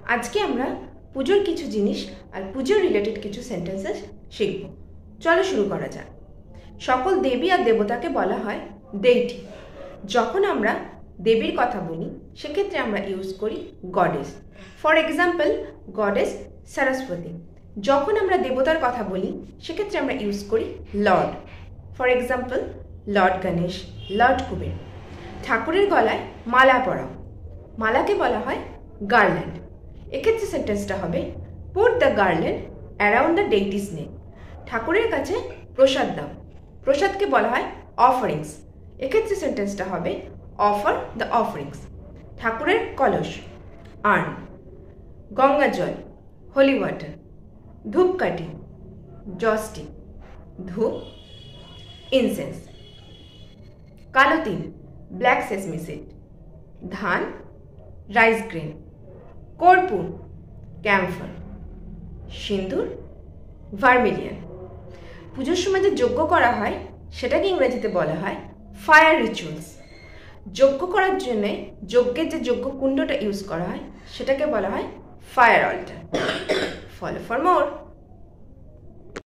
আজকে আমরা পুজোর কিছু জিনিস আর পুজোর রিলেটেড কিছু সেন্টেন্সেস শিখব। চলো শুরু করা যাক। সকল দেবী আর দেবতাকে বলা হয় দেইটি। যখন আমরা দেবীর কথা বলি সেক্ষেত্রে আমরা ইউজ করি goddess. For example goddess Saraswati. যখন আমরা দেবতার কথা বলি সেক্ষেত্রে আমরা ইউজ করি Lord. For example Lord Ganesh, Lord Kuber. ঠাকুরের গলায় মালা পরাও, মালাকে বলা হয় গার্ল্যান্ড। এক্ষেত্রে সেন্টেন্সটা হবে put the garland around the deity's neck. ঠাকুরের কাছে প্রসাদ দাও, প্রসাদকে বলা হয় অফারিংস। এক্ষেত্রে সেন্টেন্সটা হবে অফার দ্য অফারিংস। ঠাকুরের কলস আর্ন। গঙ্গা জল হোলি ওয়াটার। ধূপকাঠি জস্টিক, ধূপ ইনসেন্স। কালো তিল ব্ল্যাক সেসমি সিড। ধান রাইস গ্রেন। কর্পূর ক্যাম্ফর। সিন্দুর ভার্মিলিয়ন। পুজোর সময় যে যজ্ঞ করা হয় সেটাকে ইংরেজিতে বলা হয় ফায়ার রিচুয়ালস। যজ্ঞ করার জন্যে যজ্ঞের যে যজ্ঞ কুণ্ডটা ইউজ করা হয় সেটাকে বলা হয় fire altar. Follow for more.